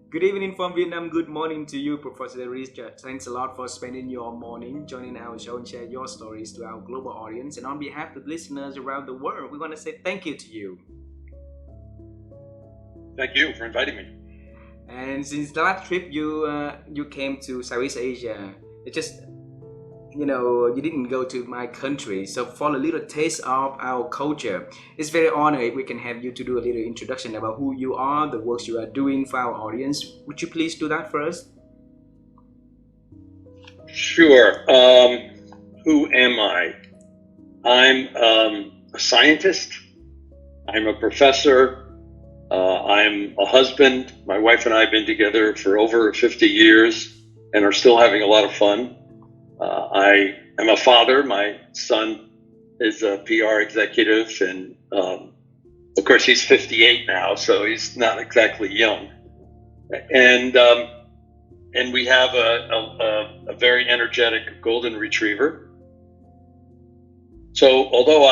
Good evening from Vietnam. Good morning to you, Professor Richard. Thanks a lot for spending your morning joining our show and share your stories to our global audience. And on behalf of the listeners around the world, we want to say thank you to you. Thank you for inviting me. And since the last trip you came to Southeast Asia, it just you didn't go to my country. So for a little taste of our culture, it's very honored if we can have you to do a little introduction about who you are, the works you are doing for our audience. Would you please do that first? Sure. Who am I? I'm a scientist. I'm a professor. I'm a husband. My wife and I have been together for over 50 years and are still having a lot of fun. I am a father. My son is a PR executive, and of course he's 58 now, so he's not exactly young. And we have a very energetic golden retriever. So although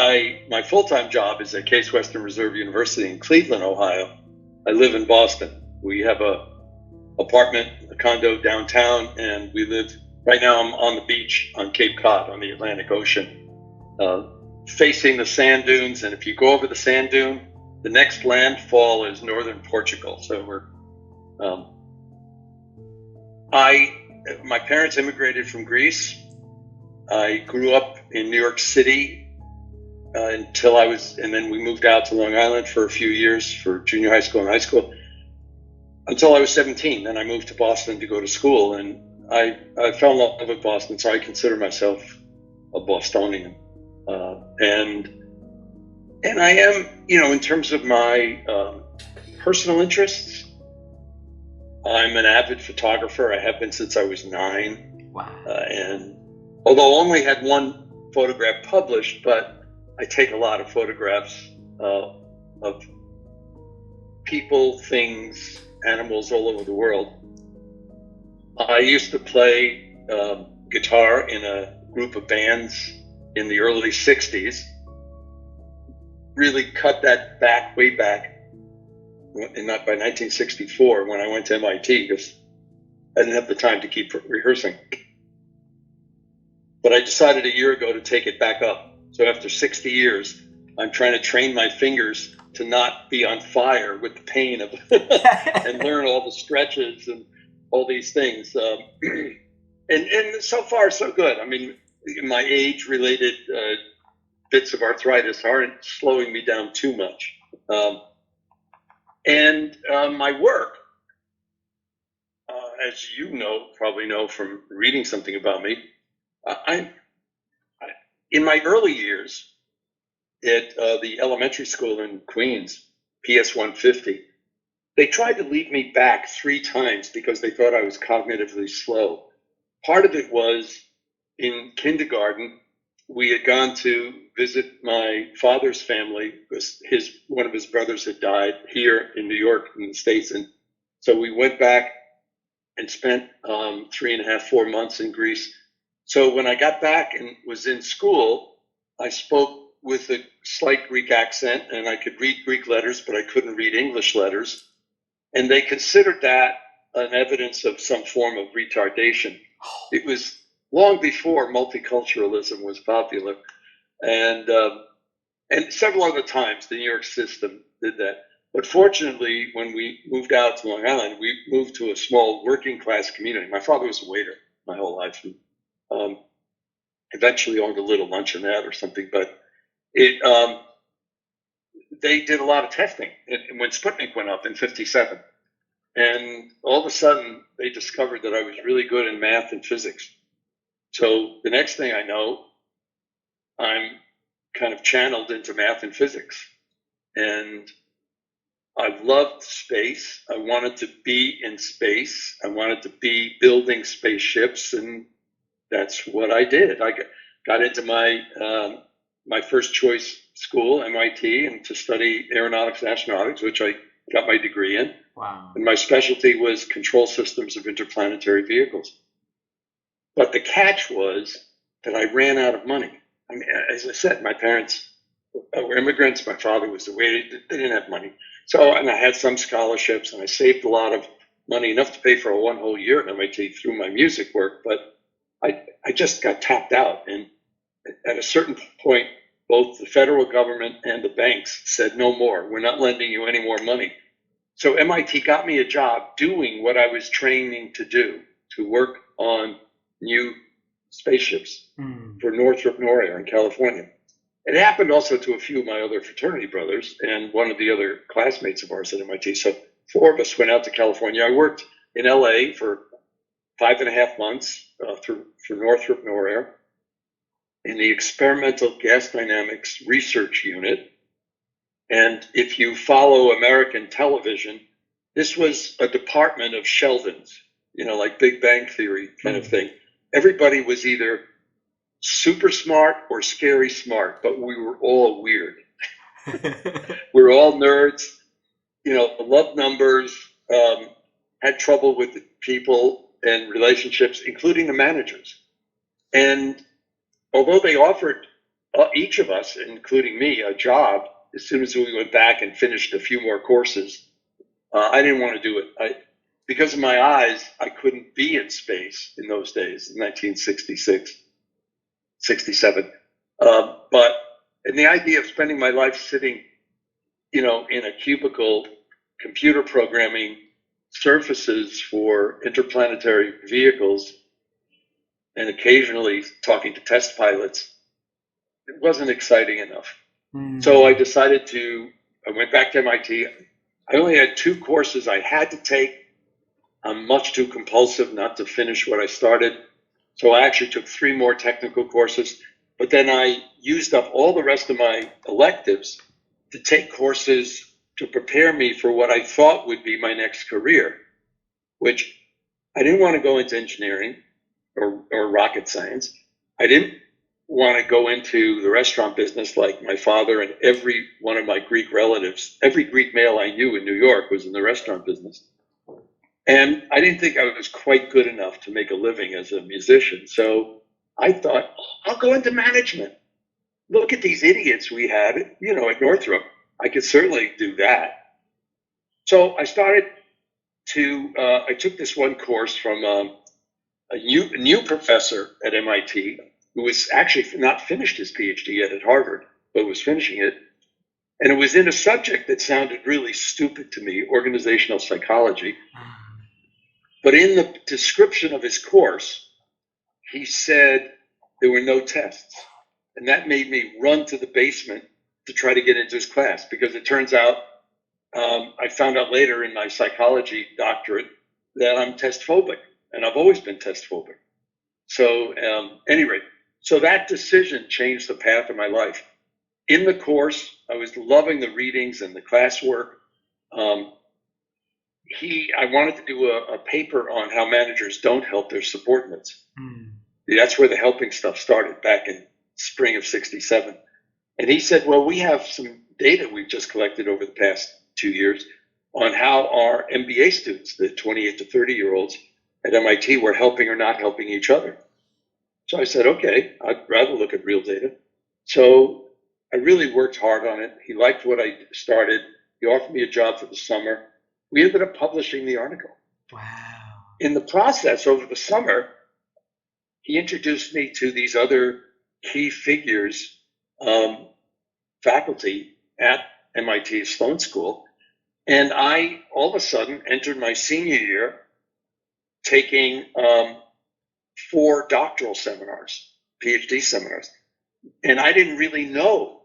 my full-time job is at Case Western Reserve University in Cleveland, Ohio, I live in Boston. We have a apartment, a condo downtown, and we live, right now I'm on the beach on Cape Cod on the Atlantic Ocean, facing the sand dunes. And if you go over the sand dune, the next landfall is northern Portugal. So my parents immigrated from Greece. I grew up in New York City and then we moved out to Long Island for a few years for junior high school and high school until I was 17. Then I moved to Boston to go to school, and I fell in love with Boston, so I consider myself a Bostonian. And I am, in terms of my personal interests, I'm an avid photographer. I have been since I was 9. Wow. And although I only had one photograph published, but I take a lot of photographs of people, things, animals all over the world. I used to play guitar in a group of bands in the early 60s. Really cut that back, way back, and not by 1964 when I went to MIT, because I didn't have the time to keep rehearsing. But I decided a year ago to take it back up. So after 60 years, I'm trying to train my fingers to not be on fire with the pain of and learn all the stretches and all these things. And so far, so good. I mean, my age-related bits of arthritis aren't slowing me down too much. And my work, as you probably know from reading something about me, in my early years at the elementary school in Queens, PS 150, they tried to lead me back 3 times because they thought I was cognitively slow. Part of it was in kindergarten, we had gone to visit my father's family because one of his brothers had died here in New York, in the States. And so we went back and spent 3.5, 4 months in Greece. So when I got back and was in school, I spoke with a slight Greek accent, and I could read Greek letters, but I couldn't read English letters. And they considered that an evidence of some form of retardation. It was long before multiculturalism was popular. And several other times the New York system did that. But fortunately, when we moved out to Long Island, we moved to a small working class community. My father was a waiter my whole life. Eventually owned a little luncheonette or something, but they did a lot of testing when Sputnik went up in 57. And all of a sudden, they discovered that I was really good in math and physics. So the next thing I know, I'm kind of channeled into math and physics. And I loved space. I wanted to be in space. I wanted to be building spaceships, and that's what I did. I got into my first choice school, MIT, and to study aeronautics and astronautics, which I got my degree in. Wow. And my specialty was control systems of interplanetary vehicles. But the catch was that I ran out of money. I mean, as I said, my parents were immigrants. My father was a waiter. They didn't have money. So, and I had some scholarships, and I saved a lot of money enough to pay for a one whole year at MIT through my music work, but I just got tapped out. And at a certain point, both the federal government and the banks said, no more, we're not lending you any more money. So MIT got me a job doing what I was training to do, to work on new spaceships for Northrop Noria in California. It happened also to a few of my other fraternity brothers and one of the other classmates of ours at MIT. So 4 of us went out to California. I worked in LA for 5.5 months for Northrop Noria in the Experimental Gas Dynamics Research Unit. And if you follow American television, this was a department of Sheldons, like Big Bang Theory kind of thing. Everybody was either super smart or scary smart, but we were all weird. We were all nerds, loved numbers, had trouble with the people and relationships, including the managers. And although they offered each of us, including me, a job, as soon as we went back and finished a few more courses, I didn't want to do it. Because of my eyes, I couldn't be in space in those days, in 1966, 67. And the idea of spending my life sitting, in a cubicle, computer programming surfaces for interplanetary vehicles and occasionally talking to test pilots, it wasn't exciting enough. So I went back to MIT. I only had 2 courses I had to take. I'm much too compulsive not to finish what I started. So I actually took 3 more technical courses, but then I used up all the rest of my electives to take courses to prepare me for what I thought would be my next career, which I didn't want to go into engineering or rocket science. I didn't want to go into the restaurant business like my father and every one of my Greek relatives. Every Greek male I knew in New York was in the restaurant business. And I didn't think I was quite good enough to make a living as a musician. So I thought, I'll go into management. Look at these idiots we had, at Northrop. I could certainly do that. So I took this one course from a new professor at MIT who was actually not finished his PhD yet at Harvard, but was finishing it. And it was in a subject that sounded really stupid to me, organizational psychology. But in the description of his course, he said there were no tests. And that made me run to the basement to try to get into his class, because it turns out, I found out later in my psychology doctorate that I'm test phobic, and I've always been test phobic. So anyway, so that decision changed the path of my life. In the course, I was loving the readings and the classwork. I wanted to do a paper on how managers don't help their subordinates. That's where the helping stuff started back in spring of 67. And he said, well, we have some data we've just collected over the past 2 years on how our MBA students, the 28 to 30-year-olds at MIT, were helping or not helping each other. So I said, okay, I'd rather look at real data. So I really worked hard on it. He liked what I started. He offered me a job for the summer. We ended up publishing the article. Wow. In the process, over the summer, he introduced me to these other key figures, faculty at MIT Sloan School. And I, all of a sudden, entered my senior year taking 4 doctoral seminars, PhD seminars. And I didn't really know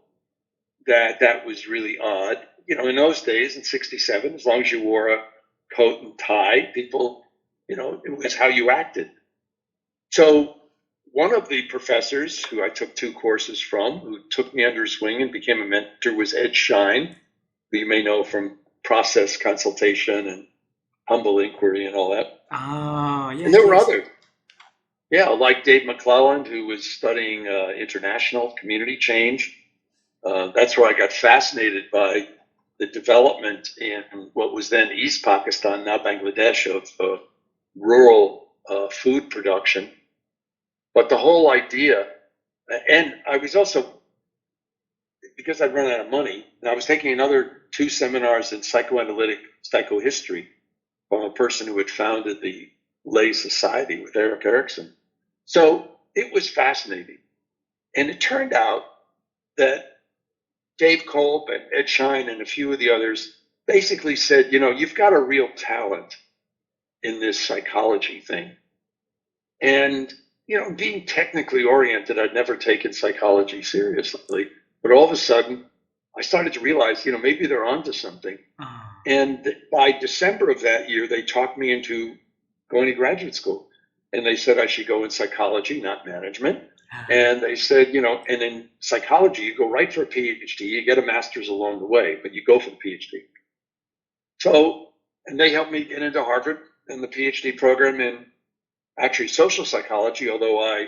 that was really odd. In those days, in 67, as long as you wore a coat and tie, people, it was how you acted. So one of the professors who I took 2 courses from, who took me under his wing and became a mentor, was Ed Schein, who you may know from process consultation and humble inquiry and all that. Yes. And there were others. Yeah, like Dave McClelland, who was studying international community change. That's where I got fascinated by the development in what was then East Pakistan, now Bangladesh, of rural food production. But the whole idea, and I was also, because I'd run out of money, and I was taking another 2 seminars in psychoanalytic psychohistory. from a person who had founded the Lay Society with Eric Erickson. So it was fascinating. And it turned out that Dave Kolb and Ed Schein and a few of the others basically said, you've got a real talent in this psychology thing. And, being technically oriented, I'd never taken psychology seriously. But all of a sudden, I started to realize, maybe they're onto something. And by December of that year, they talked me into going to graduate school. And they said I should go in psychology, not management. And they said, and in psychology, you go right for a PhD. You get a master's along the way, but you go for the PhD. So, and they helped me get into Harvard and the PhD program in actually social psychology, although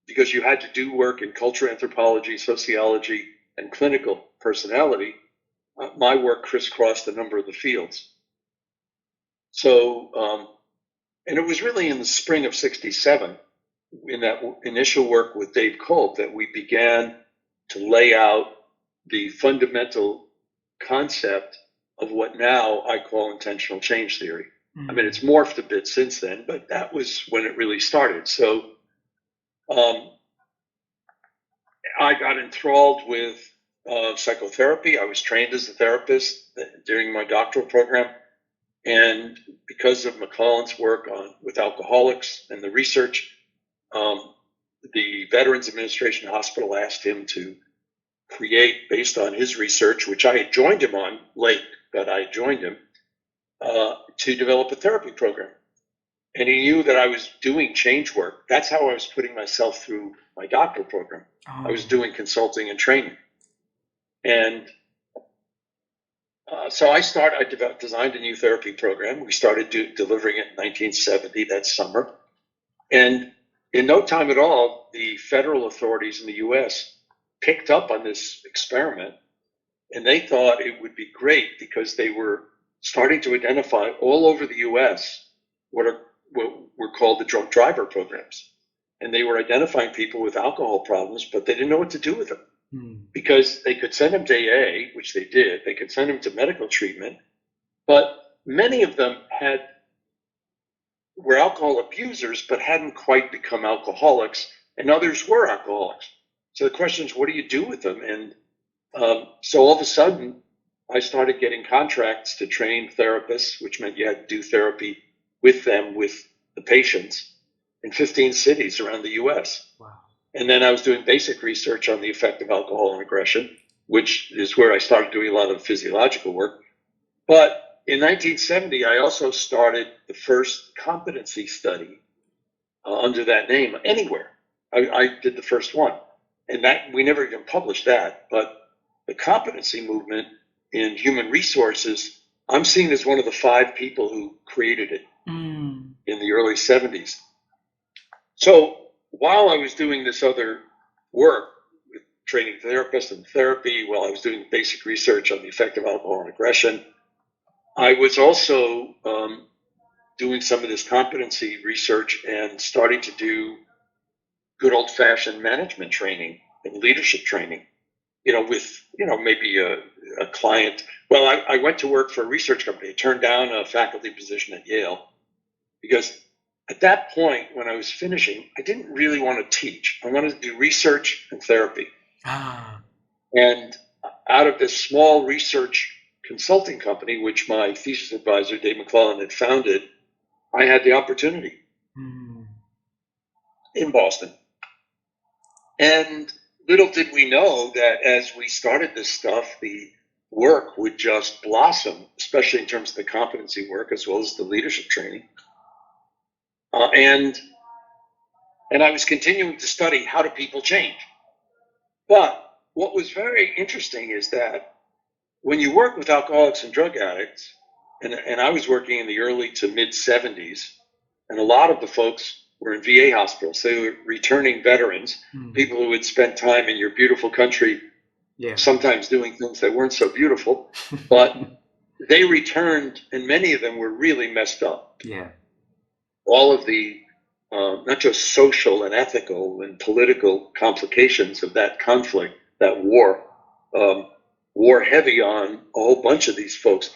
because you had to do work in cultural anthropology, sociology, and clinical personality, my work crisscrossed a number of the fields. So, and it was really in the spring of '67, in that initial work with Dave Kolb, that we began to lay out the fundamental concept of what now I call intentional change theory. I mean, it's morphed a bit since then, but that was when it really started. So I got enthralled with psychotherapy. I was trained as a therapist during my doctoral program. And because of McClellan's work with alcoholics and the research, the Veterans Administration Hospital asked him to create, based on his research, which I had joined him on late, but I joined him, to develop a therapy program. And he knew that I was doing change work. That's how I was putting myself through my doctoral program. I was doing consulting and training. And so I designed a new therapy program. We started delivering it in 1970, that summer. And in no time at all, the federal authorities in the US picked up on this experiment, and they thought it would be great because they were starting to identify all over the US what were called the drunk driver programs. And they were identifying people with alcohol problems, but they didn't know what to do with them. Because they could send them to AA, which they did. They could send them to medical treatment, but many of them were alcohol abusers, but hadn't quite become alcoholics, and others were alcoholics. So the question is, what do you do with them? And so all of a sudden, I started getting contracts to train therapists, which meant you had to do therapy with them, with the patients, in 15 cities around the US. Wow. And then I was doing basic research on the effect of alcohol and aggression, which is where I started doing a lot of physiological work. But in 1970, I also started the first competency study under that name anywhere. I did the first one. And that we never even published that. But the competency movement in human resources, I'm seen as one of the 5 people who created it in the early 70s. So while I was doing this other work with training therapists and therapy, while I was doing basic research on the effect of alcohol and aggression, I was also doing some of this competency research and starting to do good old-fashioned management training and leadership training, with, maybe a client. Well, I went to work for a research company. I turned down a faculty position at Yale because at that point, when I was finishing, I didn't really want to teach. I wanted to do research and therapy. And out of this small research consulting company, which my thesis advisor, Dave McClellan, had founded, I had the opportunity in Boston. And little did we know that as we started this stuff, the work would just blossom, especially in terms of the competency work as well as the leadership training. And I was continuing to study how do people change. But what was very interesting is that when you work with alcoholics and drug addicts, and I was working in the early to mid 70s, and a lot of the folks were in VA hospitals. They were returning veterans, people who had spent time in your beautiful country, sometimes doing things that weren't so beautiful, but they returned, and many of them were really messed up. All of the, not just social and ethical and political complications of that conflict, that war, wore heavy on a whole bunch of these folks.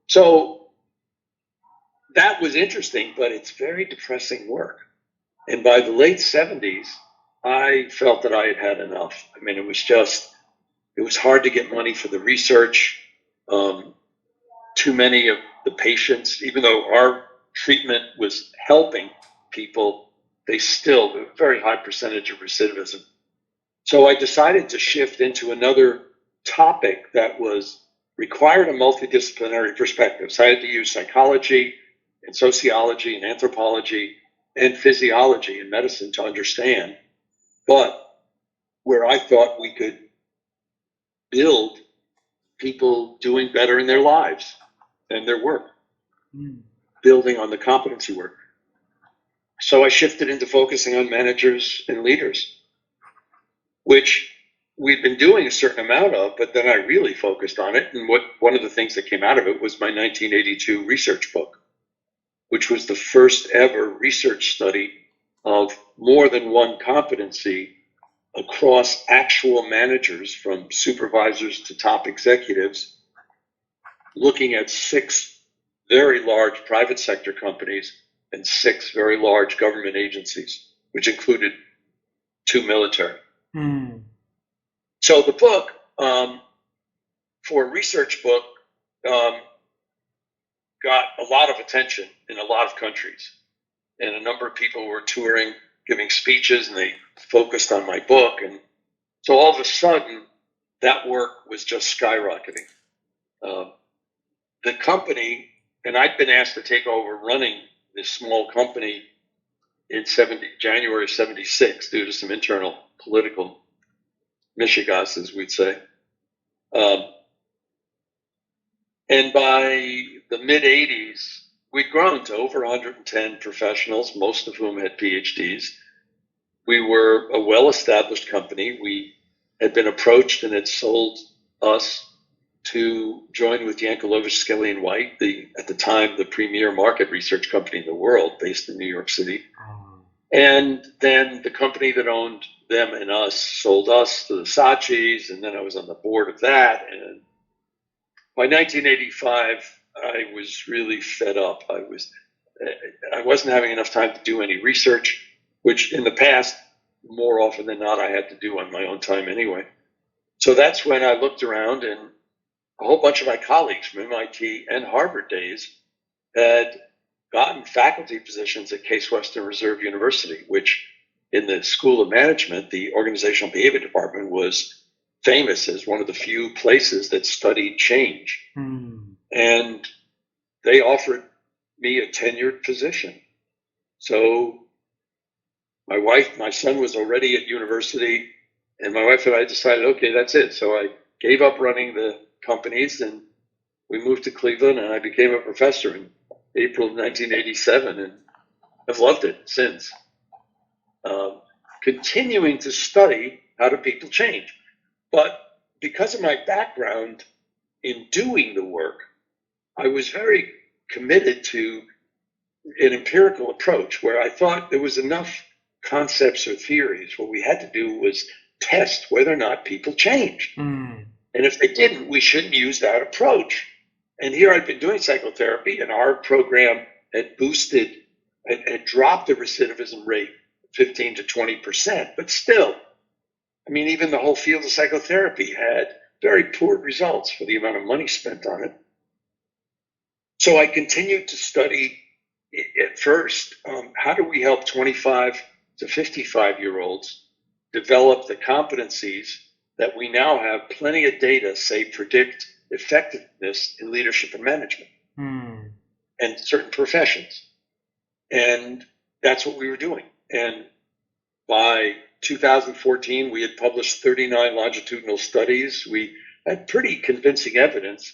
So that was interesting, but it's very depressing work. And by the late 70s, I felt that I had had enough. I mean, it was hard to get money for the research. Too many of the patients, even though our treatment was helping people, they still, a very high percentage of recidivism. So I decided to shift into another topic that required a multidisciplinary perspective. So I had to use psychology and sociology and anthropology and physiology and medicine to understand, but where I thought we could build people doing better in their lives and their work, building on the competency work. So I shifted into focusing on managers and leaders, which we'd been doing a certain amount of, but then I really focused on it. And one of the things that came out of it was my 1982 research book, which was the first ever research study of more than one competency across actual managers, from supervisors to top executives, looking at 6 very large private sector companies and 6 very large government agencies, which included 2 military. So the book, for a research book, got a lot of attention in a lot of countries. And a number of people were touring, giving speeches, and they focused on my book. And so all of a sudden, that work was just skyrocketing. The company, and I'd been asked to take over running this small company in January of 76 due to some internal political mishigas, as we'd say. And by the mid-'80s, we'd grown to over 110 professionals, most of whom had PhDs. We were a well-established company. We had been approached and had sold us to join with Yankelovich, Skelly & White, at the time, the premier market research company in the world, based in New York City. And then the company that owned them and us sold us to the Sachis, and then I was on the board of that. And by 1985, I was really fed up. I wasn't having enough time to do any research, which in the past, more often than not, I had to do on my own time anyway. So that's when I looked around, and a whole bunch of my colleagues from MIT and Harvard days had gotten faculty positions at Case Western Reserve University, which in the School of Management, the Organizational Behavior Department was famous as one of the few places that studied change. And they offered me a tenured position. So my son was already at university, and my wife and I decided, okay, that's it. So I gave up running the companies, and we moved to Cleveland, and I became a professor in April of 1987, and I've loved it since. Continuing to study how do people change. But because of my background in doing the work, I was very committed to an empirical approach where I thought there was enough concepts or theories. What we had to do was test whether or not people changed. And if they didn't, we shouldn't use that approach. And here I'd been doing psychotherapy, and our program had dropped the recidivism rate 15 to 20%. But still, I mean, even the whole field of psychotherapy had very poor results for the amount of money spent on it. So I continued to study at first, how do we help 25 to 55-year-olds develop the competencies that we now have plenty of data say predict effectiveness in leadership and management and certain professions. And that's what we were doing. And by 2014, we had published 39 longitudinal studies. We had pretty convincing evidence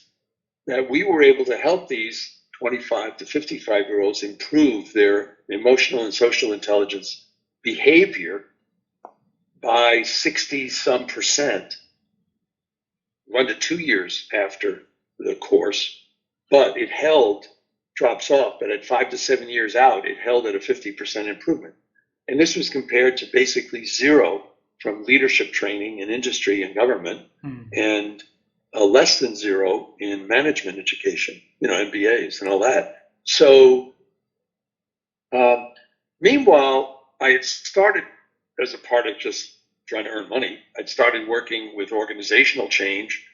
that we were able to help these 25 to 55-year-olds improve their emotional and social intelligence behavior by 60-some%, 1 to 2 years after the course. But it drops off, but at 5 to 7 years out, it held at a 50% improvement. And this was compared to basically zero from leadership training in industry and government, and less than zero in management education, MBAs and all that. So, um, meanwhile, I had started as a part of just trying to earn money. I'd started working with organizational change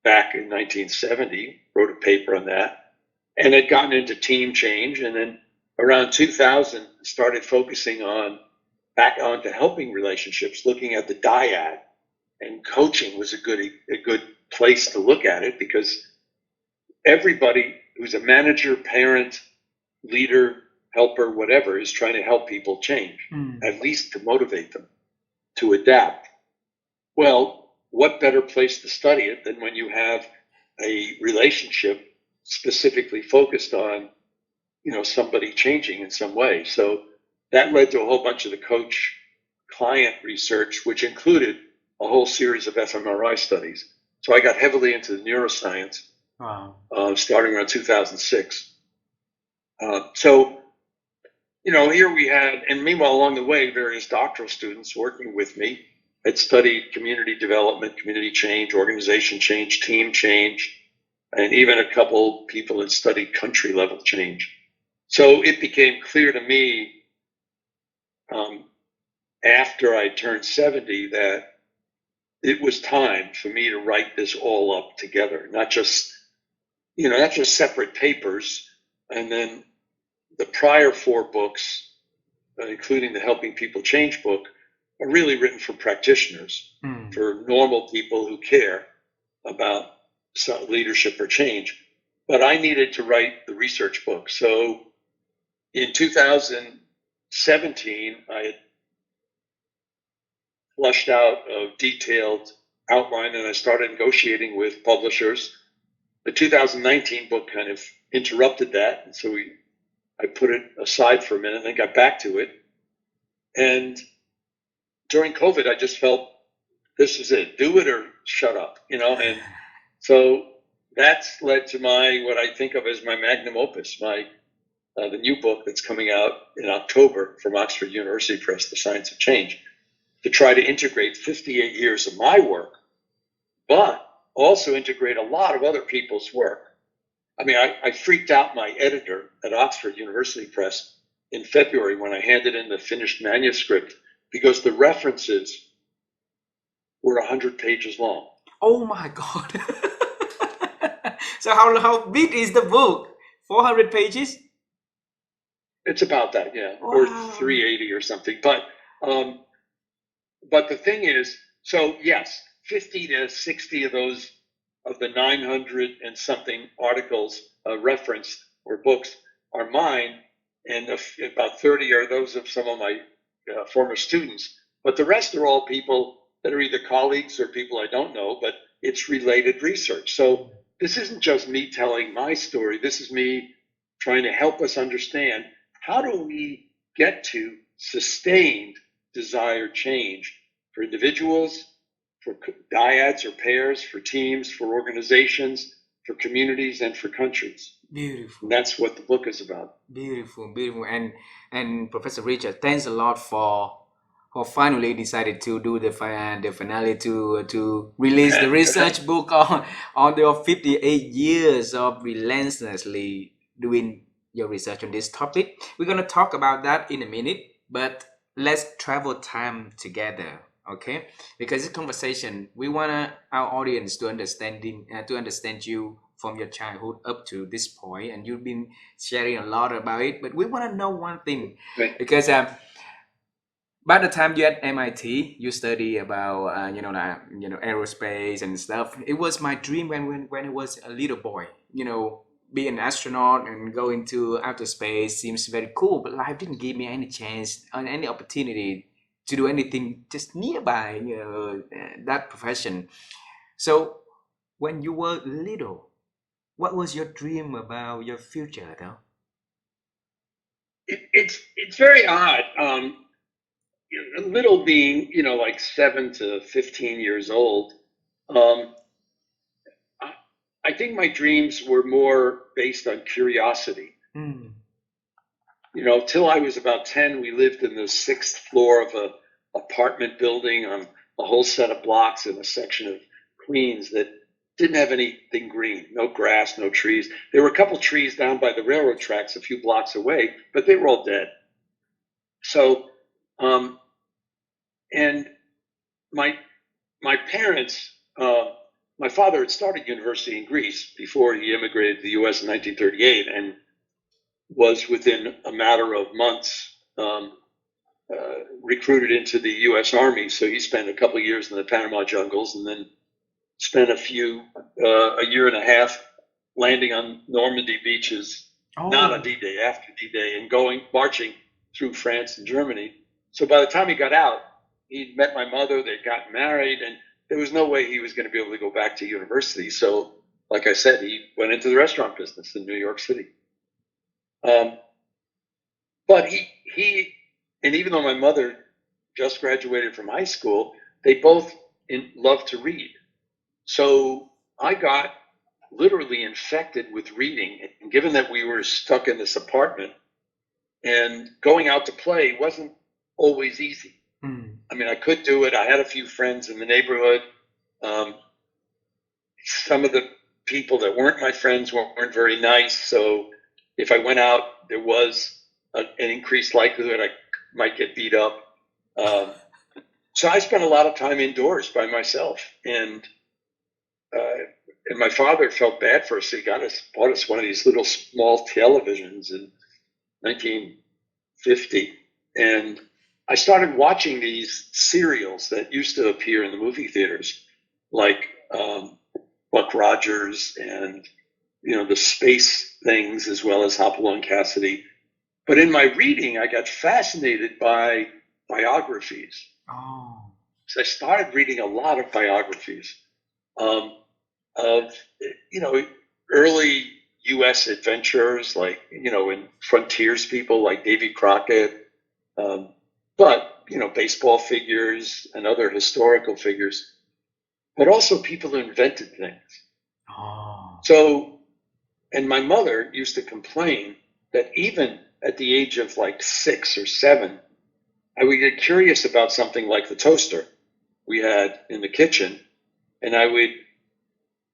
back in 1970, wrote a paper on that, and had gotten into team change. And then around 2000, started focusing on back onto helping relationships, looking at the dyad. And coaching was a good place to look at it, because everybody who's a manager, parent, leader, helper, whatever, is trying to help people change, at least to motivate them to adapt. Well, what better place to study it than when you have a relationship specifically focused on, somebody changing in some way. So that led to a whole bunch of the coach client research, which included a whole series of fMRI studies. So I got heavily into the neuroscience. Wow. Starting around 2006. So, here we had, and meanwhile, along the way, various doctoral students working with me had studied community development, community change, organization change, team change, and even a couple people had studied country level change. So it became clear to me after I turned 70 that it was time for me to write this all up together, not just separate papers. And then the prior 4 books, including the Helping People Change book, are really written for practitioners, for normal people who care about leadership or change. But I needed to write the research book. So in 2017, I had flushed out a detailed outline, and I started negotiating with publishers. The 2019 book kind of interrupted that, and so I put it aside for a minute and then got back to it. And during COVID, I just felt this is it. Do it or shut up, and so that's led to what I think of as my magnum opus, the new book that's coming out in October from Oxford University Press, The Science of Change, to try to integrate 58 years of my work, but also integrate a lot of other people's work. I mean, I freaked out my editor at Oxford University Press in February when I handed in the finished manuscript, because the references were 100 pages long. Oh my God. So how big is the book? 400 pages? It's about that, yeah. Wow. Or 380 or something. But the thing is, so yes, 50 to 60 of those, of the 900 and something articles referenced or books are mine, and about 30 are those of some of my former students. But the rest are all people that are either colleagues or people I don't know, but it's related research. So this isn't just me telling my story. This is me trying to help us understand, how do we get to sustained desired change for individuals, for dyads or pairs, for teams, for organizations, for communities, and for countries. Beautiful. And that's what the book is about. Beautiful. And Professor Richard, thanks a lot for finally decided to do the finale to release the research book on the 58 years of relentlessly doing your research on this topic. We're gonna talk about that in a minute, but let's travel time together, okay? Because this conversation, we want our audience to understand you from your childhood up to this point, and you've been sharing a lot about it. But we want to know one thing, right. Because by the time you're at MIT, you study about aerospace and stuff. It was my dream when I was a little boy. Be an astronaut and go into outer space seems very cool, but life didn't give me any chance and any opportunity to do anything just nearby, that profession. So when you were little, what was your dream about your future, though? It's very odd. Little being, like 7 to 15 years old, I think my dreams were more based on curiosity. Till I was about 10, we lived in the 6th floor of a apartment building on a whole set of blocks in a section of Queens that didn't have anything green, no grass, no trees. There were a couple trees down by the railroad tracks a few blocks away, but they were all dead. So, and my parents, my father had started university in Greece before he immigrated to the U.S. in 1938, and was within a matter of months recruited into the U.S. Army. So he spent a couple of years in the Panama jungles, and then spent a year and a half landing on Normandy beaches, not on D-Day, after D-Day, and marching through France and Germany. So by the time he got out, he'd met my mother, they'd gotten married, and there was no way he was going to be able to go back to university. So, like I said, he went into the restaurant business in New York City. But he, and even though my mother just graduated from high school, they both loved to read. So I got literally infected with reading. And given that we were stuck in this apartment, and going out to play wasn't always easy. I mean, I could do it. I had a few friends in the neighborhood. Some of the people that weren't my friends weren't very nice. So if I went out, there was an increased likelihood I might get beat up. So I spent a lot of time indoors by myself. And my father felt bad for us. So he bought us one of these little small televisions in 1950. And I started watching these serials that used to appear in the movie theaters, like Buck Rogers and, the space things, as well as Hopalong Cassidy. But in my reading, I got fascinated by biographies. Oh. So I started reading a lot of biographies of, early U.S. adventurers, like, and frontiers people like Davy Crockett, but, baseball figures and other historical figures, but also people who invented things. Oh. So, and my mother used to complain that even at the age of like 6 or 7, I would get curious about something like the toaster we had in the kitchen. And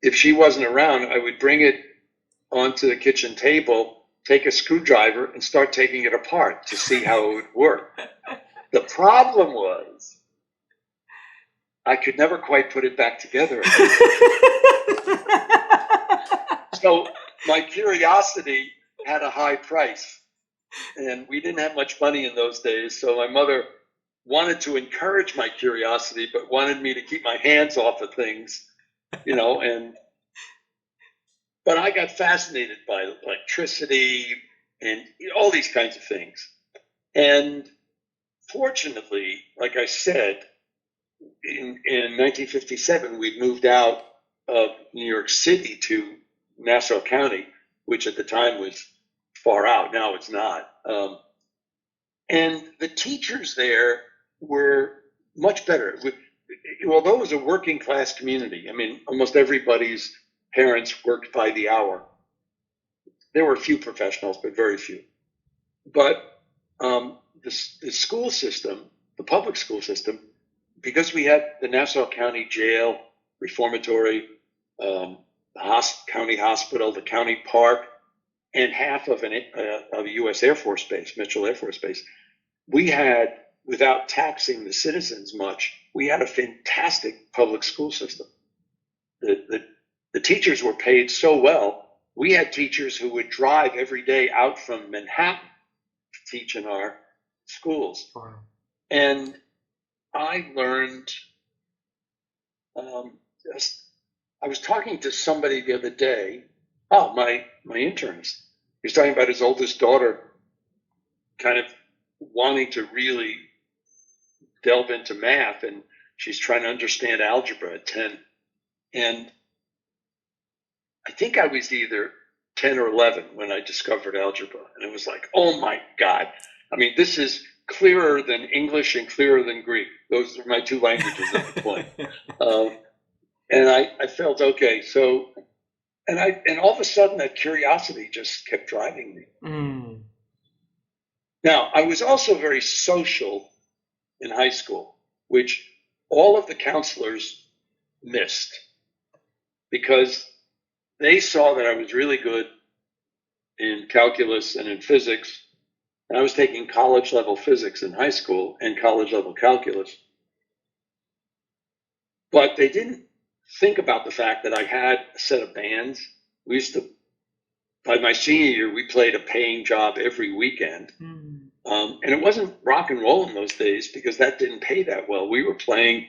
if she wasn't around, I would bring it onto the kitchen table, take a screwdriver, and start taking it apart to see how it would work. The problem was I could never quite put it back together. So my curiosity had a high price, and we didn't have much money in those days. So my mother wanted to encourage my curiosity, but wanted me to keep my hands off of things, but I got fascinated by electricity and all these kinds of things. And fortunately, like I said, in 1957, we'd moved out of New York City to Nassau County, which at the time was far out. Now it's not. And the teachers there were much better. Although it was a working class community, I mean, almost everybody's parents worked by the hour. There were a few professionals, but very few. But the school system, the public school system, because we had the Nassau County Jail, Reformatory, the county hospital, the county park, and half of a U.S. Air Force Base, Mitchell Air Force Base, we had, without taxing the citizens much, we had a fantastic public school system. The teachers were paid so well. We had teachers who would drive every day out from Manhattan to teach in our schools. Wow. And I learned, I was talking to somebody the other day, my internist. He was talking about his oldest daughter kind of wanting to really delve into math, and she's trying to understand algebra at 10. And I think I was either 10 or 11 when I discovered algebra. And it was like, oh my God. I mean, this is clearer than English and clearer than Greek. Those are my two languages at the point. And I felt, okay, so, and all of a sudden that curiosity just kept driving me. Mm. Now, I was also very social in high school, which all of the counselors missed, because they saw that I was really good in calculus and in physics. And I was taking college level physics in high school and college level calculus. But they didn't think about the fact that I had a set of bands. We used to, by my senior year, we played a paying job every weekend. And it wasn't rock and roll in those days because that didn't pay that well. We were playing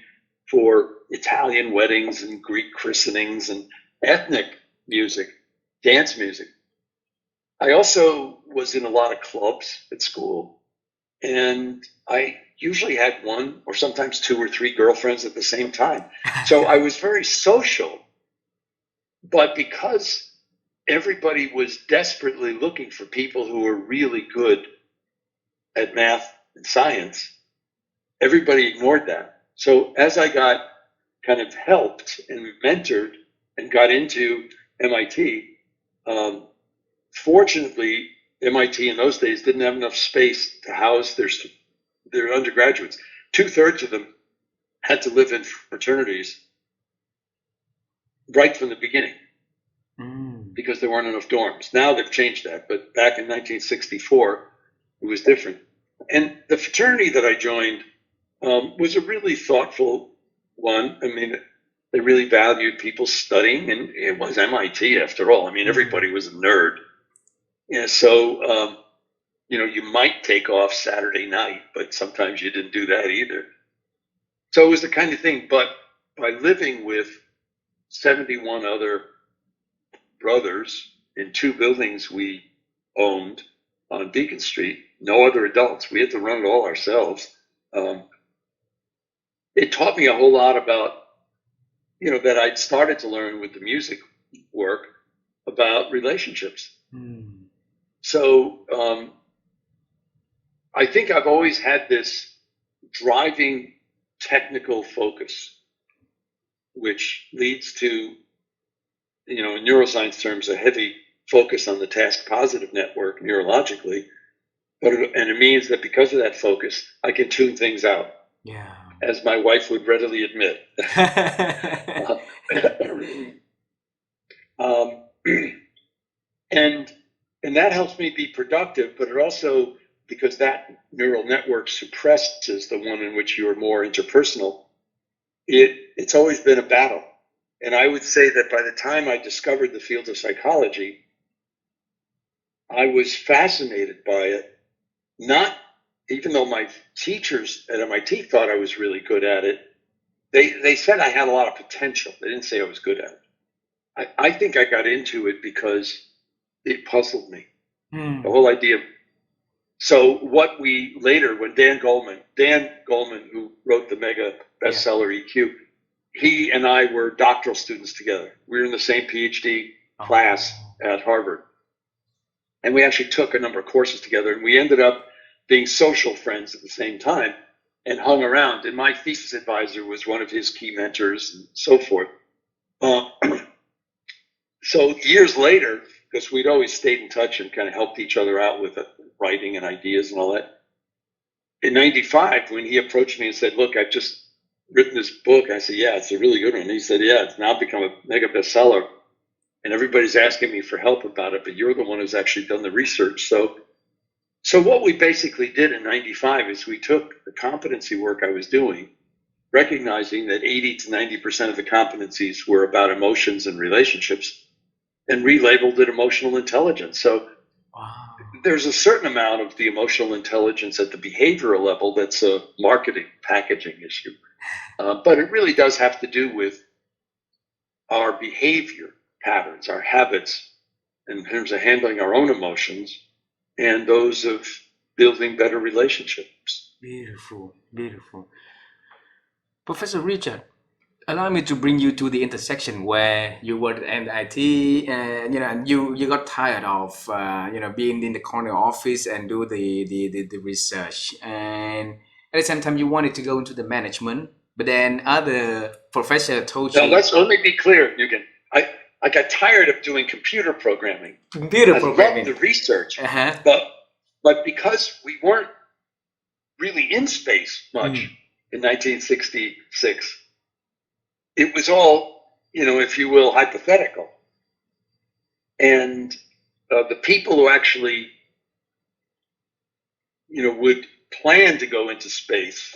for Italian weddings and Greek christenings and ethnic music, dance music. I also was in a lot of clubs at school, and I usually had one or sometimes two or three girlfriends at the same time. So I was very social, but because everybody was desperately looking for people who were really good at math and science, everybody ignored that. So as I got kind of helped and mentored and got into MIT, fortunately, MIT in those days didn't have enough space to house their undergraduates. 2/3 of them had to live in fraternities right from the beginning because there weren't enough dorms. Now they've changed that, but back in 1964, it was different. And the fraternity that I joined was a really thoughtful one. I mean, they really valued people studying, and it was MIT after all. I mean, everybody was a nerd. Yeah, so, you might take off Saturday night, but sometimes you didn't do that either. So it was the kind of thing, but by living with 71 other brothers in 2 buildings we owned on Beacon Street, no other adults, we had to run it all ourselves. It taught me a whole lot about, that I'd started to learn with the music work about relationships. So I think I've always had this driving technical focus, which leads to, in neuroscience terms, a heavy focus on the task positive network neurologically. And it means that because of that focus, I can tune things out. Yeah. As my wife would readily admit. And that helps me be productive, but it also, because that neural network suppresses the one in which you are more interpersonal, it's always been a battle. And I would say that by the time I discovered the field of psychology, I was fascinated by it, not even though my teachers at MIT thought I was really good at it. They said I had a lot of potential. They didn't say I was good at it. I think I got into it because it puzzled me. The whole idea. So what we later, when Dan Goleman, who wrote the mega bestseller EQ, he and I were doctoral students together. We were in the same PhD class at Harvard. And we actually took a number of courses together, and we ended up being social friends at the same time and hung around. And my thesis advisor was one of his key mentors and so forth. So years later, because we'd always stayed in touch and kind of helped each other out with writing and ideas and all that. In 95, when he approached me and said, look, I've just written this book, I said, yeah, it's a really good one. And he said, yeah, it's now become a mega bestseller. And everybody's asking me for help about it, but you're the one who's actually done the research. So what we basically did in 95 is we took the competency work I was doing, recognizing that 80 to 90% of the competencies were about emotions and relationships, and relabeled it emotional intelligence. So there's a certain amount of the emotional intelligence at the behavioral level that's a marketing packaging issue. But it really does have to do with our behavior patterns, our habits, in terms of handling our own emotions and those of building better relationships. Beautiful, beautiful. Professor Richard, allow me to bring you to the intersection where you were at MIT, and you got tired of being in the corner office and do the research, and at the same time you wanted to go into the management, but then other professor told you. Now let me be clear, Eugen. I got tired of doing computer programming. I loved the research, but because we weren't really in space much in 1966. It was all if you will, hypothetical. And the people who actually, would plan to go into space,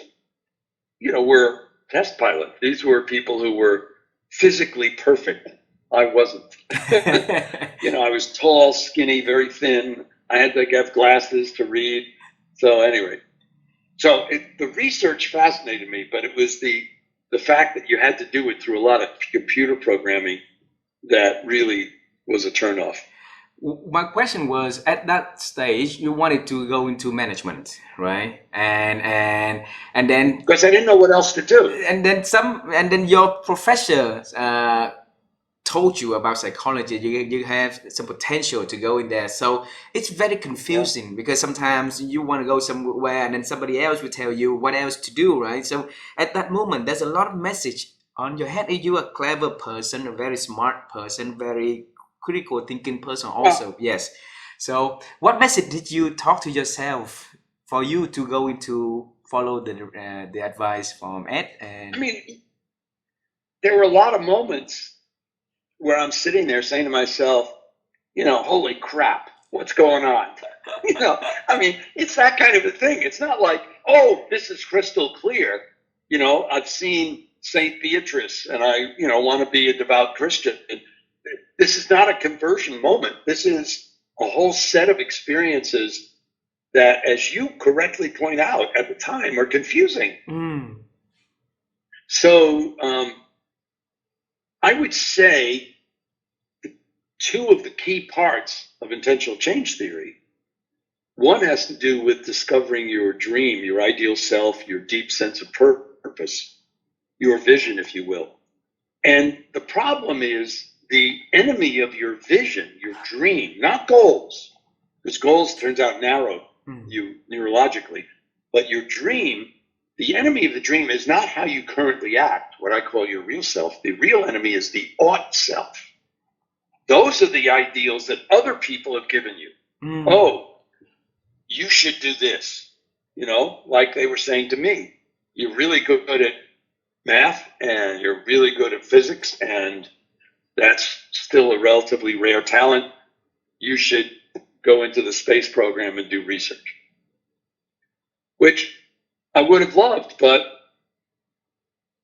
were test pilots. These were people who were physically perfect. I wasn't. I was tall, skinny, very thin. I had to have glasses to read. So anyway, the research fascinated me, but it was the fact that you had to do it through a lot of computer programming that really was a turnoff. My question was, at that stage, you wanted to go into management, right? And then because I didn't know what else to do. And then your professor told you about psychology. You have some potential to go in there. So it's very confusing because sometimes you want to go somewhere and then somebody else will tell you what else to do, right? So at that moment, there's a lot of message on your head. You're a clever person, a very smart person, very critical thinking person also. Yes. So what message did you talk to yourself for you to go into follow the advice from Ed? And I mean, there were a lot of moments where I'm sitting there saying to myself, holy crap, what's going on? I mean, it's that kind of a thing. It's not like, oh, this is crystal clear. I've seen Saint Beatrice and I, want to be a devout Christian. And this is not a conversion moment. This is a whole set of experiences that, as you correctly point out at the time, are confusing. So I would say two of the key parts of intentional change theory. One has to do with discovering your dream, your ideal self, your deep sense of purpose, your vision, if you will. And the problem is the enemy of your vision, your dream, not goals, because goals turns out narrow you neurologically, but your dream, the enemy of the dream is not how you currently act, what I call your real self. The real enemy is the ought self. Those are the ideals that other people have given you. Oh, you should do this. Like they were saying to me, you're really good at math and you're really good at physics, and that's still a relatively rare talent. You should go into the space program and do research, which I would have loved, but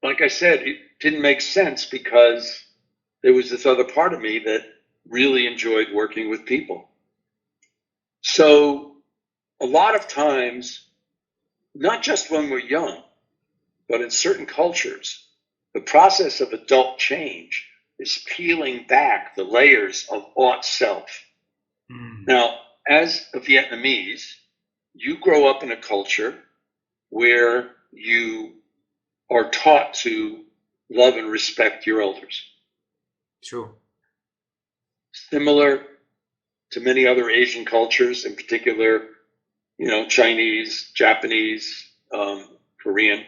like I said, it didn't make sense because there was this other part of me that really enjoyed working with people. So a lot of times, not just when we're young, but in certain cultures, the process of adult change is peeling back the layers of ought self. Now, as a Vietnamese, you grow up in a culture where you are taught to love and respect your elders. True. Similar to many other Asian cultures, in particular, Chinese, Japanese, Korean.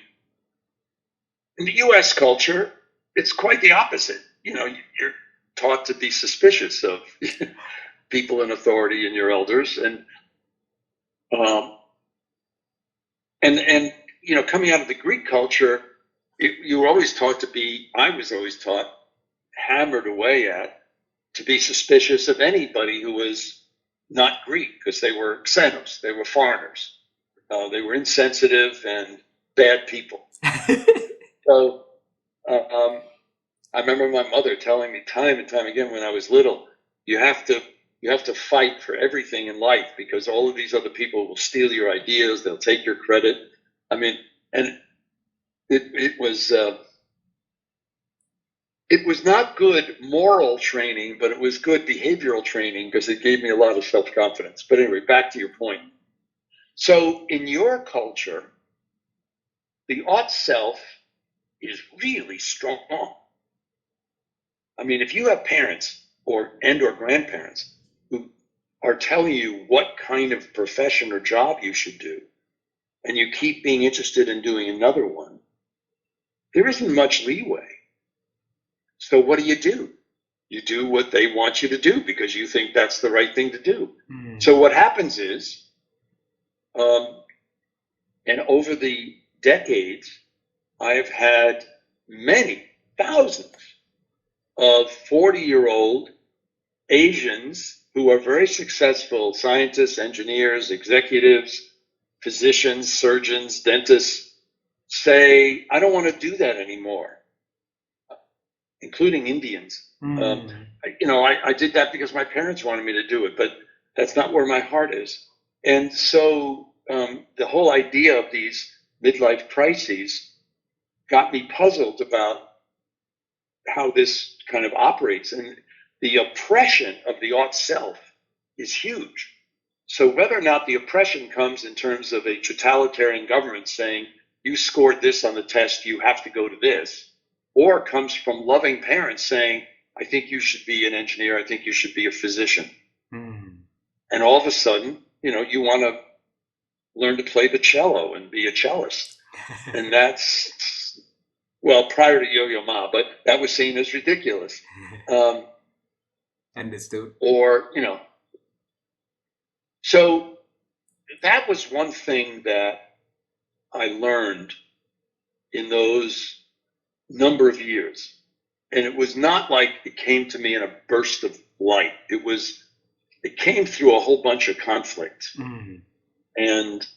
In the U.S. culture, it's quite the opposite. You're taught to be suspicious of people in authority and your elders, and coming out of the Greek culture, you were always taught I was always taught, hammered away at, to be suspicious of anybody who was not Greek, because they were xenos, they were foreigners, they were insensitive and bad people. So I remember my mother telling me time and time again when I was little, you have to fight for everything in life because all of these other people will steal your ideas, they'll take your credit. I mean, and it was not good moral training, but it was good behavioral training because it gave me a lot of self-confidence. But anyway, back to your point. So in your culture, the ought self is really strong. I mean, if you have parents or grandparents who are telling you what kind of profession or job you should do, and you keep being interested in doing another one, there isn't much leeway. So what do? You do what they want you to do because you think that's the right thing to do. So what happens is, and over the decades, I have had many thousands of 40-year-old Asians who are very successful scientists, engineers, executives, physicians, surgeons, dentists, say, I don't want to do that anymore, including Indians. I did that because my parents wanted me to do it, but that's not where my heart is. And so the whole idea of these midlife crises got me puzzled about how this kind of operates. And the oppression of the ought self is huge. So whether or not the oppression comes in terms of a totalitarian government saying, you scored this on the test, you have to go to this, or comes from loving parents saying, I think you should be an engineer, I think you should be a physician. And all of a sudden, you want to learn to play the cello and be a cellist. And that's, well, prior to Yo-Yo Ma, but that was seen as ridiculous. Understood. Or, so that was one thing that I learned in those number of years. And it was not like it came to me in a burst of light. It came through a whole bunch of conflict. And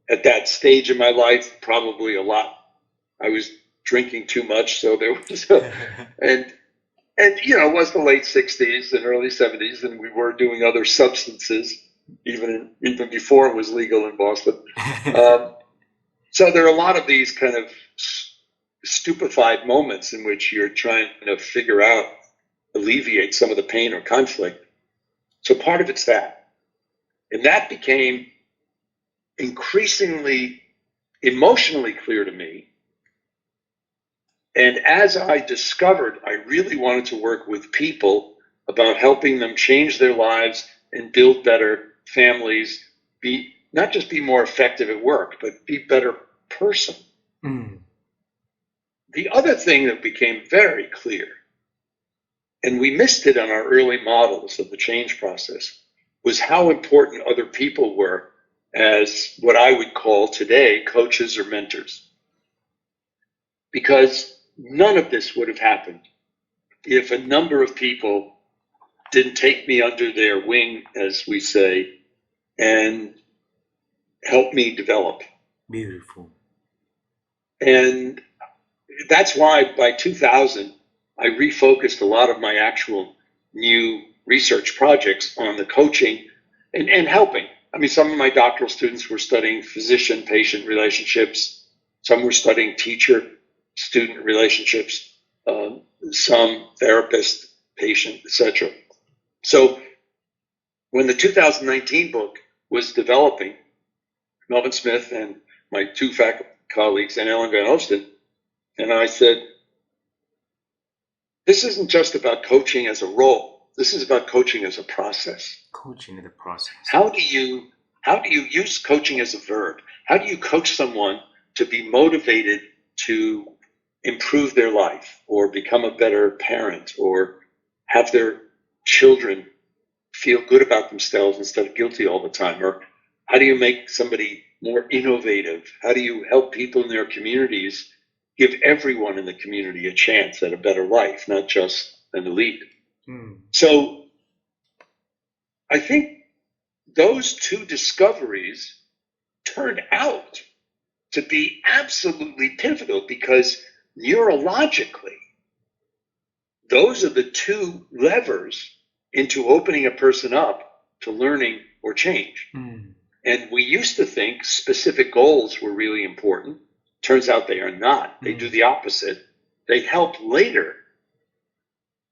at that stage in my life, probably a lot, I was drinking too much. So there was, and it was the late 60s and early 70s, and we were doing other substances, even before it was legal in Boston. So there are a lot of these kind of stupefied moments in which you're trying to figure out, alleviate some of the pain or conflict. So part of it's that. And that became increasingly emotionally clear to me. And as I discovered, I really wanted to work with people about helping them change their lives and build better families, not just be more effective at work, but be better person. The other thing that became very clear, and we missed it on our early models of the change process, was how important other people were as what I would call today coaches or mentors. Because none of this would have happened if a number of people didn't take me under their wing, as we say, and help me develop. Beautiful. And that's why by 2000, I refocused a lot of my actual new research projects on the coaching and helping. I mean, some of my doctoral students were studying physician-patient relationships. Some were studying teacher-student relationships, some therapist-patient, etc. So when the 2019 book was developing, Melvin Smith and my two faculty colleagues and Ellen Van Osten, and I said, this isn't just about coaching as a role. This is about coaching as a process. Coaching as a process. How do you use coaching as a verb? How do you coach someone to be motivated to improve their life or become a better parent or have their children feel good about themselves instead of guilty all the time? Or how do you make somebody more innovative? How do you help people in their communities give everyone in the community a chance at a better life, not just an elite? So I think those two discoveries turned out to be absolutely pivotal because neurologically, those are the two levers into opening a person up to learning or change. And we used to think specific goals were really important. Turns out they are not. They do the opposite. They help later,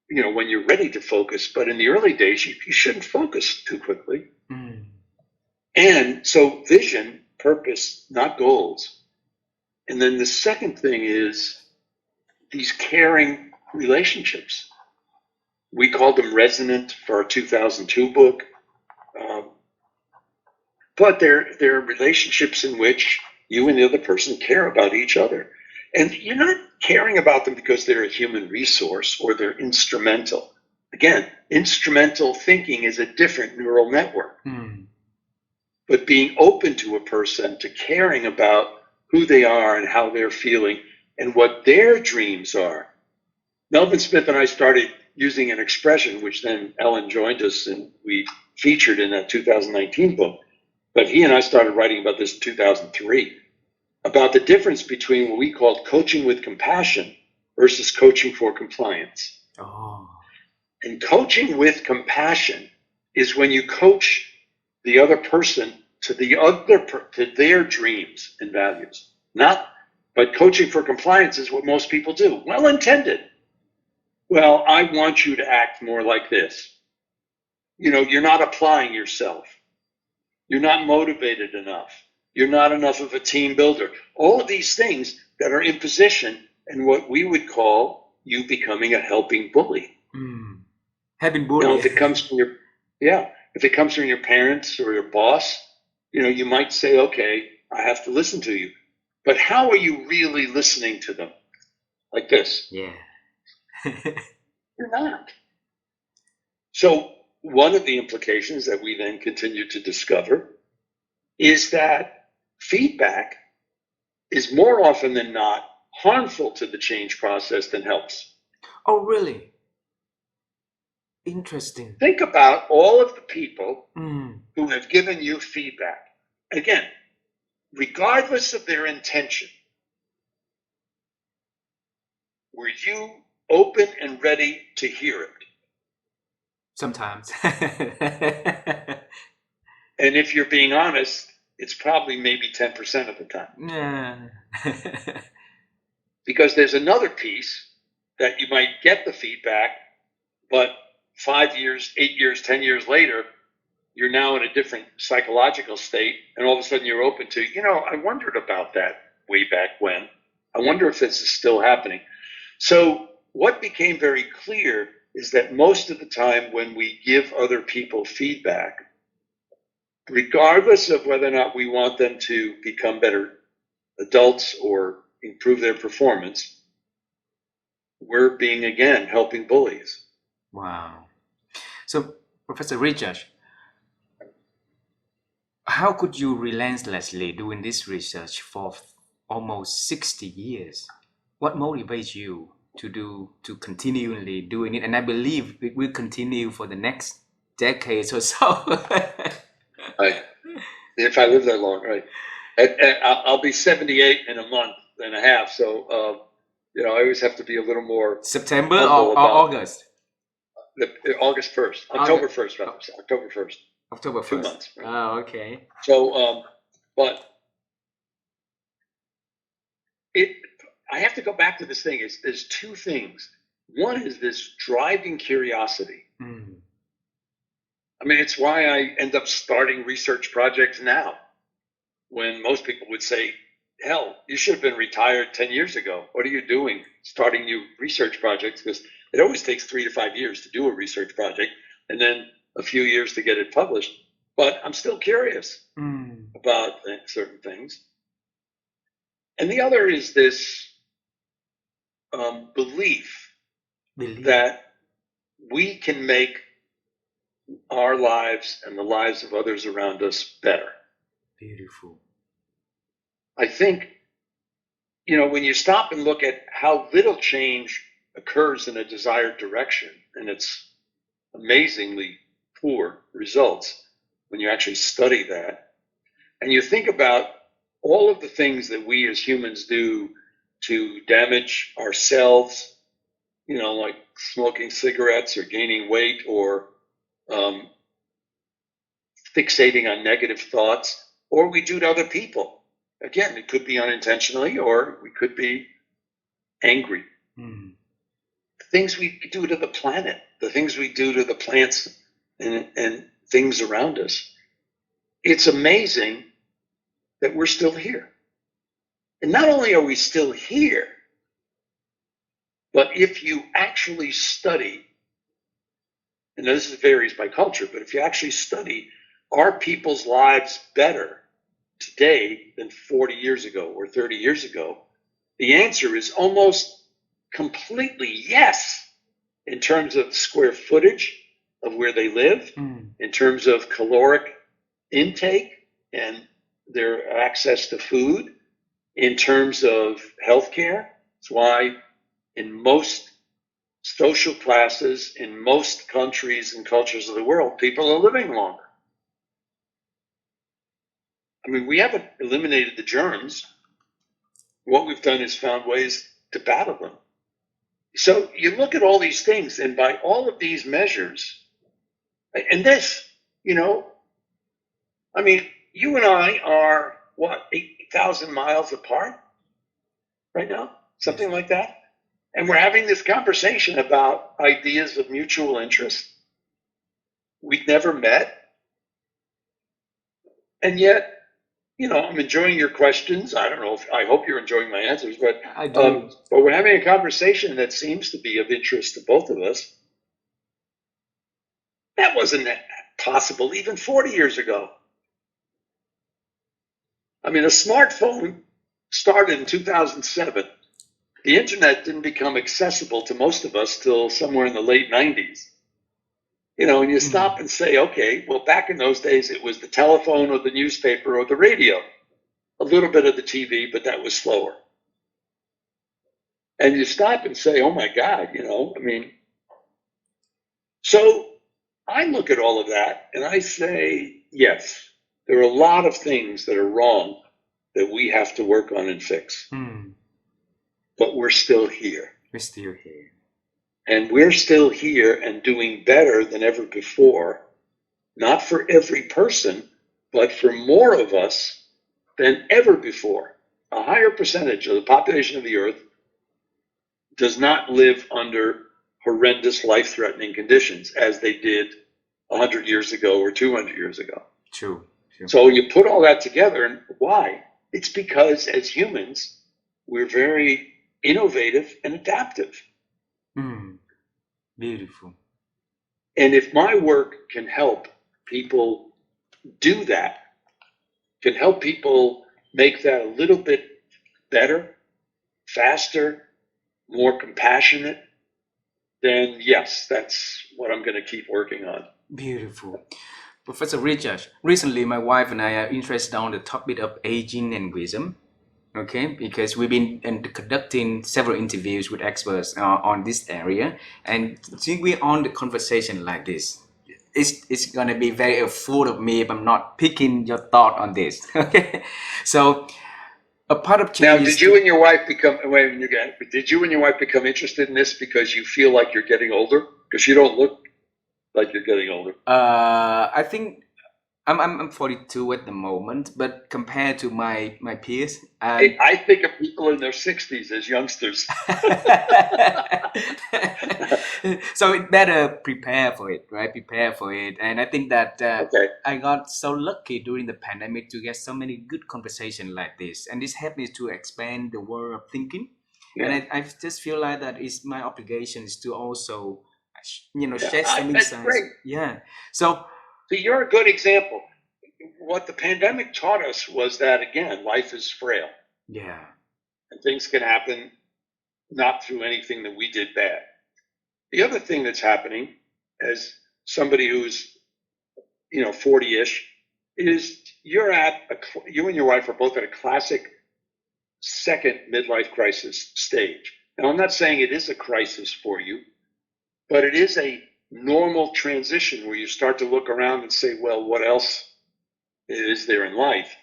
when you're ready to focus. But in the early days, you shouldn't focus too quickly. And so vision, purpose, not goals. And then the second thing is these caring relationships. We called them resonant for our 2002 book. But they're relationships in which you and the other person care about each other. And you're not caring about them because they're a human resource or they're instrumental. Again, instrumental thinking is a different neural network. But being open to a person, to caring about who they are and how they're feeling and what their dreams are, Melvin Smith and I started using an expression, which then Ellen joined us and we featured in that 2019 book. But he and I started writing about this in 2003, about the difference between what we called coaching with compassion versus coaching for compliance. Oh. And coaching with compassion is when you coach the other person to their dreams and values. But coaching for compliance is what most people do. Well intended. Well, I want you to act more like this. You're not applying yourself. You're not motivated enough. You're not enough of a team builder. All of these things that are imposition and what we would call you becoming a helping bully. Helping bully. If it comes from your parents or your boss, you might say, okay, I have to listen to you. But how are you really listening to them? Like this. Yeah. You're not. So one of the implications that we then continue to discover is that feedback is more often than not harmful to the change process than helps. Oh, really? Interesting. Think about all of the people who have given you feedback. Again, regardless of their intention, were you open and ready to hear it? Sometimes. And if you're being honest, it's probably maybe 10% of the time. Yeah. Because there's another piece that you might get the feedback, but 5 years, 8 years, 10 years later, you're now in a different psychological state, and all of a sudden you're open to, I wondered about that way back when. I wonder if this is still happening. So what became very clear is that most of the time when we give other people feedback, regardless of whether or not we want them to become better adults or improve their performance, we're being, again, helping bullies. Wow. So, Professor Richard, how could you relentlessly doing this research for almost 60 years? What motivates you to continually doing it? And I believe it will continue for the next decades or so. Right. If I live that long, right. And I'll be 78 in a month and a half, so I always have to be a little more September or August? August 1st, October 1st, rather. October 1st. October 1st. 2 months. Right? Oh, okay. So, but I have to go back to this thing. There's two things. One is this driving curiosity. I mean, it's why I end up starting research projects now, when most people would say, hell, you should have been retired 10 years ago. What are you doing starting new research projects? Because it always takes 3 to 5 years to do a research project and then a few years to get it published. But I'm still curious about certain things. And the other is this belief that we can make our lives and the lives of others around us better. Beautiful. I think, when you stop and look at how little change occurs in a desired direction, and it's amazingly poor results when you actually study that, and you think about all of the things that we as humans do to damage ourselves, like smoking cigarettes or gaining weight or fixating on negative thoughts, or we do to other people. Again, it could be unintentionally, or we could be angry. The things we do to the planet, the things we do to the plants and things around us. It's amazing that we're still here. And not only are we still here, but if you actually study, and this varies by culture, but if you actually study, are people's lives better today than 40 years ago or 30 years ago? The answer is almost completely yes, in terms of square footage of where they live, in terms of caloric intake and their access to food, in terms of healthcare. That's why in most social classes in most countries and cultures of the world, people are living longer. I mean, we haven't eliminated the germs. What we've done is found ways to battle them. So you look at all these things, and by all of these measures, and this, I mean, you and I are, what, 8,000 miles apart right now? Something like that? And we're having this conversation about ideas of mutual interest. We've never met. And yet, I'm enjoying your questions. I don't know I hope you're enjoying my answers, but I do. But we're having a conversation that seems to be of interest to both of us. That wasn't possible even 40 years ago. I mean, a smartphone started in 2007. The internet didn't become accessible to most of us till somewhere in the late 90s. And you stop and say, okay, well, back in those days, it was the telephone or the newspaper or the radio, a little bit of the TV, but that was slower. And you stop and say, oh my God, so I look at all of that and I say, yes, there are a lot of things that are wrong that we have to work on and fix. But we're still here. We're still here. And we're still here and doing better than ever before, not for every person, but for more of us than ever before. A higher percentage of the population of the earth does not live under horrendous, life-threatening conditions as they did 100 years ago or 200 years ago. True. So you put all that together, and why? It's because as humans, we're very innovative and adaptive. Beautiful. And if my work can help people do that, can help people make that a little bit better, faster, more compassionate, then yes, that's what I'm going to keep working on. Beautiful. Professor Richard, recently my wife and I are interested on the topic of aging and wisdom. Okay, because we've been conducting several interviews with experts on this area, and since we're on the conversation like this, it's gonna be very full of me if I'm not picking your thought on this. Okay, so a part of change. Now, did you and your wife become interested in this because you feel like you're getting older? Because you don't look like you're getting older. I think I'm 42 at the moment, but compared to my peers, I think of people in their 60s as youngsters. So it better prepare for it, right? Prepare for it, and I think that okay. I got so lucky during the pandemic to get so many good conversations like this, and this helped me to expand the world of thinking. Yeah. And I just feel like that it's my obligations to also, shed some insights. Great. Yeah. So you're a good example. What the pandemic taught us was that, again, life is frail. Yeah. And things can happen not through anything that we did bad. The other thing that's happening, as somebody who's, 40-ish, is you and your wife are both at a classic second midlife crisis stage. Now, I'm not saying it is a crisis for you, but it is a normal transition where you start to look around and say, well, what else is there in life?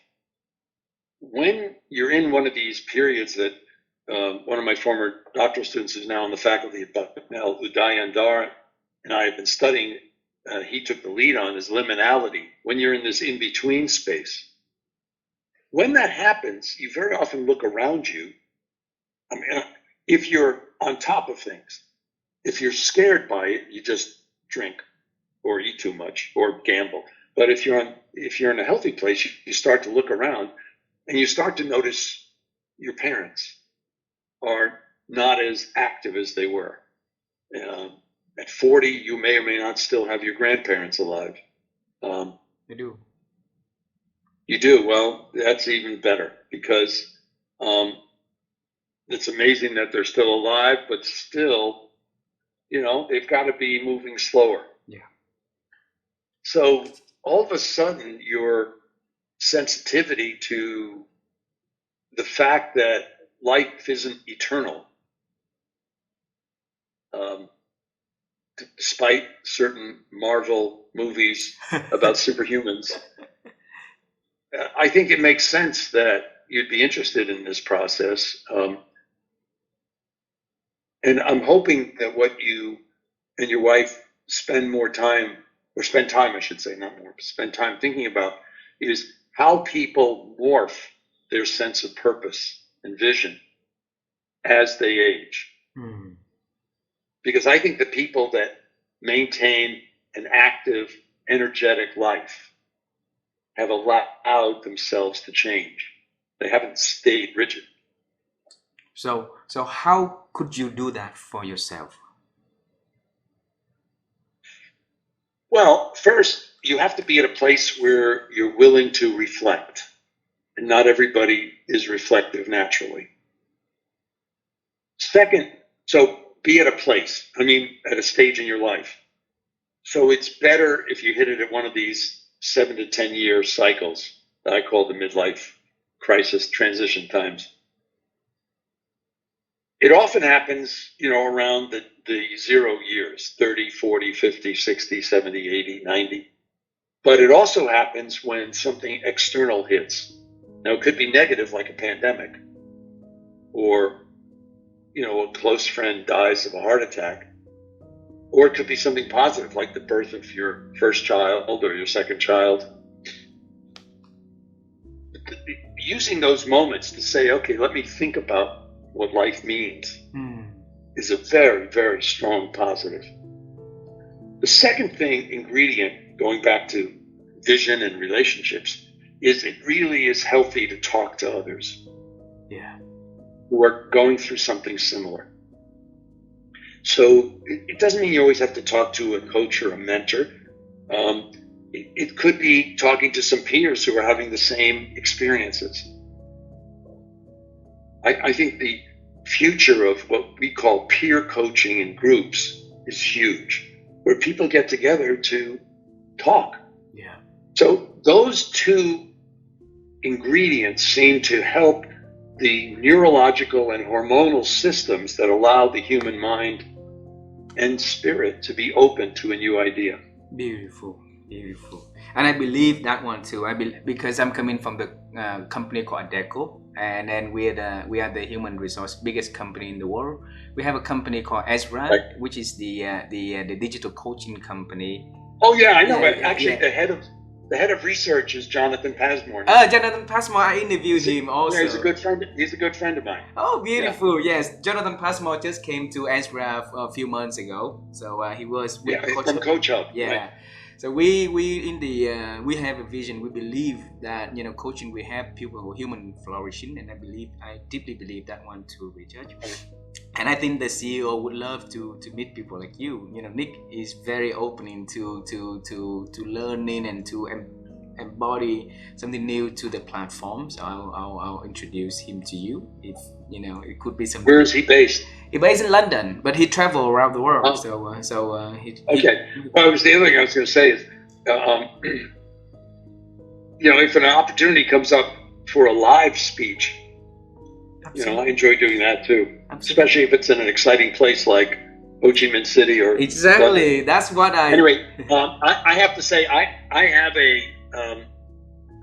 When you're in one of these periods that one of my former doctoral students who's now on the faculty at Bucknell, Udayan Dar, and I have been studying, he took the lead on, is liminality. When you're in this in-between space. When that happens, you very often look around you. I mean, if you're on top of things, if you're scared by it, you just drink or eat too much or gamble. But if you're in a healthy place, you start to look around and you start to notice your parents are not as active as they were. At 40, you may or may not still have your grandparents alive. I do. You do? Well, that's even better because it's amazing that they're still alive, but still, they've got to be moving slower. Yeah. So all of a sudden, your sensitivity to the fact that life isn't eternal um, despite certain Marvel movies about superhumans. I think it makes sense that you'd be interested in this process. And I'm hoping that what you and your wife spend time, I should say, not more, spend time thinking about is how people morph their sense of purpose and vision as they age. Mm. Because I think the people that maintain an active, energetic life have allowed themselves to change. They haven't stayed rigid. So how could you do that for yourself? Well, first, you have to be at a place where you're willing to reflect. And not everybody is reflective naturally. Second, so be at a place, at a stage in your life. So it's better if you hit it at one of these 7 to 10 year cycles that I call the midlife crisis transition times. It often happens, around the 0 years, 30, 40, 50, 60, 70, 80, 90. But it also happens when something external hits. Now, it could be negative, like a pandemic, or, a close friend dies of a heart attack. Or it could be something positive, like the birth of your first child or your second child. Using those moments to say, okay, let me think about what life means is a very, very strong positive. The second ingredient, going back to vision and relationships, is it really is healthy to talk to others who are going through something similar. So it doesn't mean you always have to talk to a coach or a mentor. It could be talking to some peers who are having the same experiences. I think the future of what we call peer coaching in groups is huge, where people get together to talk. Yeah. So those two ingredients seem to help the neurological and hormonal systems that allow the human mind and spirit to be open to a new idea. Beautiful. And I believe that one too. Because I'm coming from the company called Adecco, and then we are the human resource biggest company in the world. We have a company called Ezra, right, which is the digital coaching company. Oh yeah, I know. Actually, the head of research is Jonathan Passmore. Jonathan Passmore, I interviewed him also. Yeah, he's a good friend of mine. Oh, beautiful. Yeah. Yes, Jonathan Passmore just came to Ezra a few months ago. So he was with from Coach Hub. Yeah. Right. So we have a vision. We believe that coaching will help people human flourishing, and I deeply believe that one too, Richard. And I think the CEO would love to meet people like you. Nick is very open to learning and to embody something new to the platform. So I'll introduce him to you. If it could be something. Where is he based? He's based in London, but he travels around the world. Oh. Okay. Well, the other thing I was going to say is, if an opportunity comes up for a live speech, I enjoy doing that too. Absolutely. Especially if it's in an exciting place like Ho Chi Minh City or exactly. London. That's what I. Anyway, I have to say I have a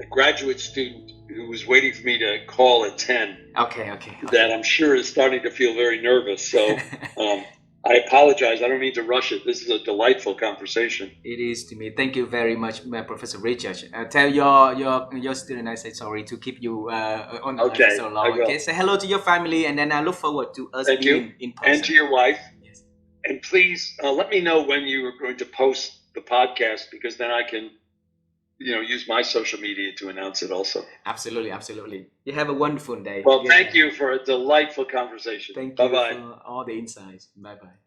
graduate student who was waiting for me to call at 10. Okay. That I'm sure is starting to feel very nervous. So I apologize. I don't mean to rush it. This is a delightful conversation. It is to me. Thank you very much, Professor Richard. Tell your student I said sorry to keep you on the line for so long. Okay, say hello to your family, and then I look forward to us being in person. And to your wife. Yes. And please let me know when you are going to post the podcast, because then I can use my social media to announce it also. Absolutely. You have a wonderful day. Well, thank you for a delightful conversation. Thank you for all the insights. Bye-bye.